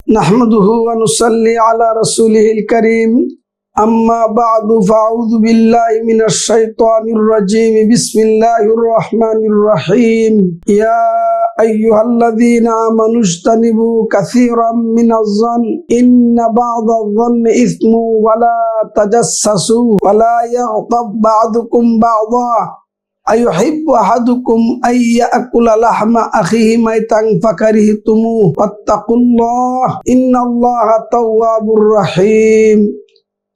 नहमदुहु व नुसल्ली अला रसूलिहिल करीम अम्मा बादु फ़अऊज़ु बिल्लाहि मिनश शैतानिर रजीम बिस्मिल्लाहिर रहमानिर रहीम या अय्युहल्लज़ीना आमनु इज्तनिबू कसीरम मिनज़-ज़न्न इन्न बअज़-ज़न्नि इस्मुन वला तजस्ससू वला यग़्तब बअदुकुम बअज़ा अयुहिब्बु अहदुकुम अय्याकुला लहमा अखीहि मैतन फकरिहतुमूहु वत्तकुल्लाह इन्नल्लाहा तव्वाबुर रहीम।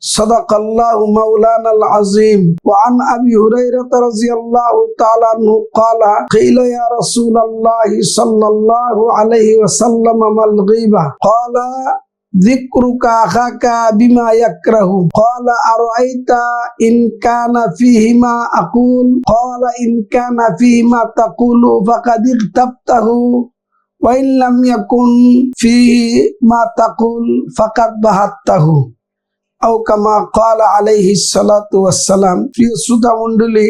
सदक़ल्लाहु मौलानाल अज़ीम। व अन अबी हुरैरह रज़ियल्लाहु तआला अन्हु क़ाल क़ीला या रसूलल्लाहि सल्लल्लाहु अलैहि वसल्लम मल ग़ीबा क़ाल ज़िक्रुका अख़ाका बिमा यकरहु क़ाल अरअयता इन काना फ़ीहि मा अक़ूल क़ाल इन काना फ़ीहि मा तक़ूलु फ़क़द इग़्तबतहु व इन लम यकुन फ़ीहि मा तक़ूल फ़क़द बहतहु औ कमा क़ाल आलैहिस सलातु वस्सलाम। प्रिय শ্রোতা মণ্ডলী,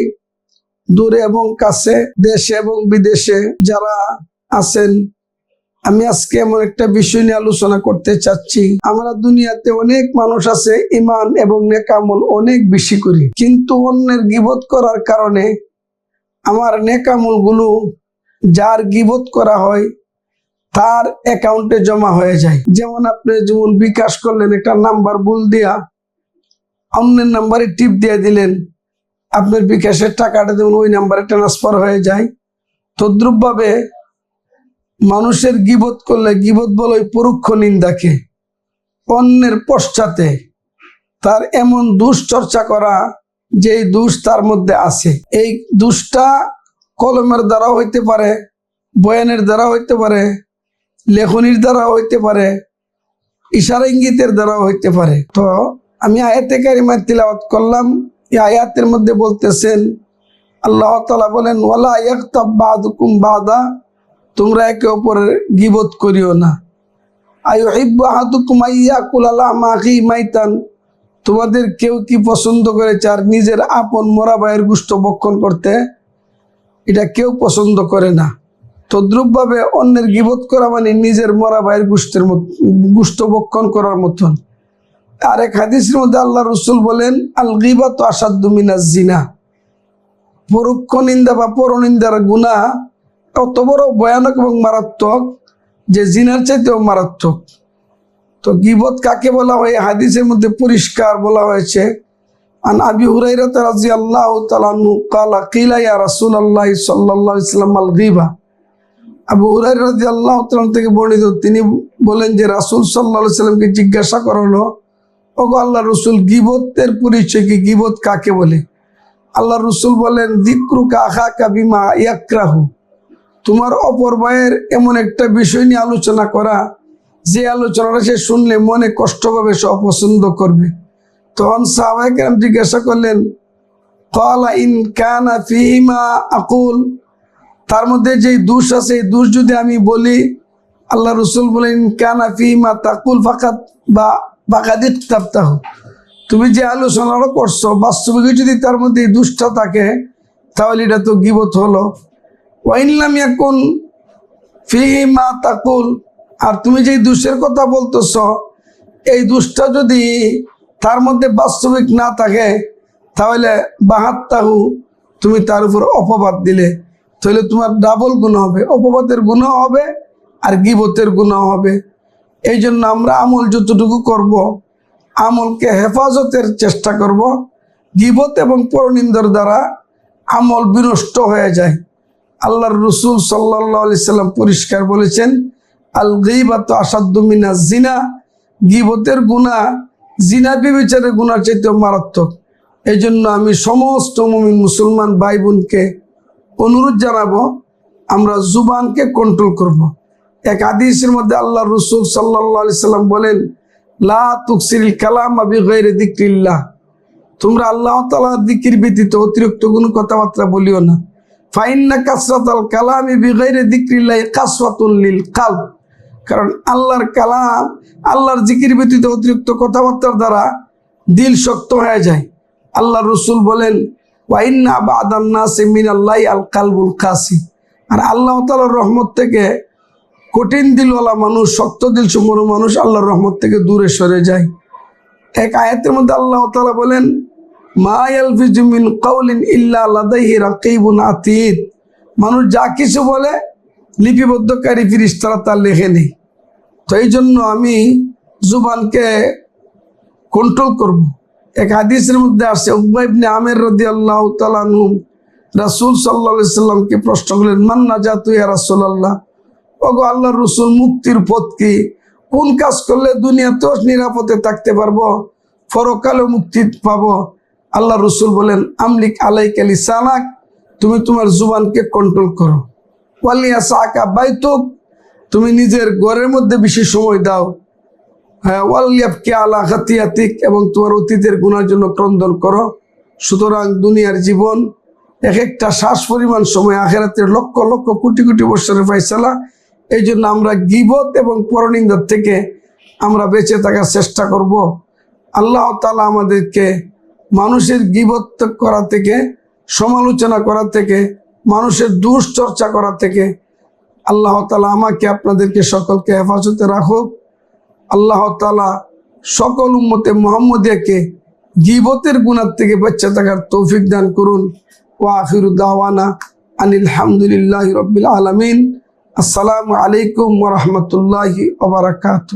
দূরে এবং কাছে, দেশে এবং বিদেশে যারা আছেন, আমি আজকে এমন একটা বিষয় নিয়ে আলোচনা করতে চাচ্ছি। আমরা দুনিয়াতে অনেক মানুষ আছে ঈমান এবং নেক আমল অনেক বেশি করি, কিন্তু অন্যের গীবত করার কারণে আমার নেক আমলগুলো যার গীবত করা হয় তার অ্যাকাউন্টে জমা হয়ে যায়। যেমন আপনি যেমন বিকাশ করলেন, একটা নাম্বার ভুল দিয়া অন্যের নাম্বারে টিপ দিয়ে দিলেন, আপনার বিকাশের টাকাটা যেমন ওই নাম্বারে ট্রান্সফার হয়ে যায়, তদ্রুপভাবে মানুষের গীবত করলে গীবত বলে পরোক্ষ নিন্দাকে, অন্যের পশ্চাতে তার এমন দুশ্চর্চা করা যে দোষ তার মধ্যে আছে। এই দোষটা কলমের দ্বারা হইতে পারে, বয়ানের দ্বারা হইতে পারে, লেখনির দ্বারা হইতে পারে, ইশারা ইঙ্গিতের দ্বারা হইতে পারে। তো আমি আয়াতে কারিমা তিলাওয়াত করলাম। এই আয়াতের মধ্যে বলতেছেন, আল্লাহ তাআলা বলেন ওয়ালা ইয়াগতাব বা'দুকুম বা'দা, তোমরা একে অপরের গীবত করিও না। আয়ুহিব্বু আহাদুকুম আইয়াকুলা লাহমা আখিহি মাইতান, তোমাদের কেউ কি পছন্দ করে চার নিজের আপন মরা ভাইয়ের গোশত ভক্ষণ করতে? এটা কেউ পছন্দ করে না। তদ্রুপভাবে অন্যের গীবত করা মানে নিজের মরা ভাইয়ের গোশত ভক্ষণ করার মতন। আরেক হাদিসের মধ্যে আল্লাহ রাসূল বলেন আল গীবাতু আশাদ্দু মিনাজ জিনা, পরোক্ষ নিন্দা বা পরনিন্দার গুনাহ কত বড় ভয়ানক এবং মারাত্মক যে জিনার চাইতেও মারাত্মক। তো গীবত কাকে বলা হয় হাদিসের মধ্যে পরিষ্কার বলা হয়েছে। আন আবি হুরায়রা রাদিয়াল্লাহু তাআলা আনহু قال قيل يا رسول الله صلى الله عليه وسلم আল গীবা। আবু হুরায়রা রাদিয়াল্লাহু তাআলা থেকে বর্ণিত, তিনি বলেন যে রাসূল সাল্লাল্লাহু আলাইহি সাল্লামকে জিজ্ঞাসা করা হলো, ওগো আল্লাহর রাসূল, গীবতের পরিচয় কি? গীবত কাকে বলে? আল্লাহর রাসূল বলেন যিকরুকা আখাকা বিমা ইয়াকরাহু, তোমার অপর ভাইয়ের এমন একটা বিষয় নিয়ে আলোচনা করা যে আলোচনাটা সে শুনলে মনে কষ্ট পাবে, সে অপছন্দ করবে। তখন সাহাবায়ে কেরাম জিজ্ঞাসা করলেন ক্বালা ইন কানা ফীহি মা আকুল, তার মধ্যে যে দোষ আছে এই দোষ যদি আমি বলি, আল্লাহ রাসূল বলেন ইন কানা ফীহি মা তাকুল ফাকাদ ইগতাবতাহু, তুমি যে আলোচনাটা করছো বাস্তবে যদি তার মধ্যে এই দোষটা থাকে তাহলে এটা তো গীবত হলো। ওয়া ইন লাম ইয়াকুন ফীহি মা তাকুল, আর তুমি যে দোষের কথা বলতেছ এই দোষটা যদি তার মধ্যে বাস্তবিক না থাকে তাহলে বাহাত্তাহু, তুমি তার উপর অপবাদ দিলে, তাহলে তোমার ডাবল গুনাহ হবে, অপবাদের গুনাহ হবে আর গীবতের গুনাহ হবে। এই জন্য আমরা আমল যতটুকু করব আমলকে হেফাজতের চেষ্টা করব। গীবত এবং পরনিন্দার দ্বারা আমল বিনষ্ট হয়ে যায়। আল্লাহর রাসূল সাল্লাল্লাহু আলাইহি সাল্লাম পরিষ্কার বলেছেন আল গীবাতু আশাদ্দু মিনাজ জিনা, গীবতের গুনাহ জিনা ব্যভিচারের গুনার চাইতেও মারাত্মক। এই জন্য আমি সমস্ত মুমিন মুসলমান ভাই বোনকে অনুরোধ জানাবো আমরা জুবানকে কন্ট্রোল করব। এক হাদিসের মধ্যে আল্লাহর রাসূল সাল্লাল্লাহু আলাইহি সাল্লাম বলেন লা তুকসিরিল কালামা বিগাইরি যিকরিল্লাহ, তোমরা আল্লাহ তাআলার জিকির ব্যতীত অতিরিক্ত কোনো কথাবার্তা বলিও না। ফাইন্না কাসরাতাল কালামি বিগাইরি যিকরিল্লাহি কাসওয়াতুন লিল কলব, কারণ আল্লাহর কালাম, আল্লাহর জিকির ব্যতীত অতিরিক্ত কথাবার্তার দ্বারা দিল শক্ত হয়ে যায়। আল্লাহর রাসূল বলেন ওয়া ইন্না বা'দান নাসি মিনাল্লাহি আল কালবুল কাসি, আর আল্লাহ তাআলার রহমত থেকে কঠিন দিলওয়ালা মানুষ, শক্ত দিল সম্পন্ন মানুষ আল্লাহর রহমত থেকে দূরে সরে যায়। এক আয়াতের মধ্যে আল্লাহ তাআলা বলেন, মা ইয়ালফিজু মিন কাউলিন ইল্লা লাদাইহি রাকিবুন আতীদ। মানুষ যা কিছু বলে লিপিবদ্ধকারী ফেরেশতারা তা লেখে নেই। তো এই জন্য আমি জুবানকে কন্ট্রোল করব। এক হাদিসের মধ্যে আসছে, উকবা ইবনে আমির রাদিয়াল্লাহু তাআলা আনহু রাসূল সাল্লাল্লাহু আলাইহি সাল্লামকে প্রশ্ন করলেন, মান নাজাতু ইয়া রাসূলুল্লাহ, ওগো আল্লাহর রাসূল, মুক্তির পথ কি? কোন কাজ করলে দুনিয়াতেও নিরাপদে থাকতে পারবো, পরকালেও মুক্তি পাবো? আল্লাহ রাসূল বলেন, আমলিক আলাইকা লিসানাক, তুমি তোমার জুবানকে কন্ট্রোল করো। ওয়ালিয়াসাকা বাইতুক, তুমি নিজের ঘরের মধ্যে বেশি সময় দাও। হ্যাঁ, ওয়ালিয়াবকি আলা খাতিয়াতিক, এবং তোমার অতীতের গুনার জন্য ক্রন্দন করো। সুতরাং দুনিয়ার জীবন এক একটা শ্বাস পরিমাণ সময়, আখিরাতের লক্ষ লক্ষ কোটি কোটি বছরের ফয়সালা। এই জন্য আমরা গীবত এবং পরনিন্দার থেকে আমরা বেঁচে থাকার চেষ্টা করব। আল্লাহ তাআলা আমাদেরকে মানুষের গীবত করা থেকে, সমালোচনা করা থেকে, মানুষের দুশ্চর্চা করা থেকে আল্লাহ তাআলা আমাকে আপনাদেরকে সকলকে হেফাজতে রাখুক। আল্লাহ তাআলা সকল উম্মতে মুহাম্মদিয়াকে গীবতের গুনাহ থেকে বেঁচে থাকার তৌফিক দান করুন। ওয়া আখিরু দাওয়ানা আনিল হামদুলিল্লাহি রাব্বিল আলামিন। আসসালামু আলাইকুম ওয়া রাহমাতুল্লাহি ওয়া বারাকাতুহু।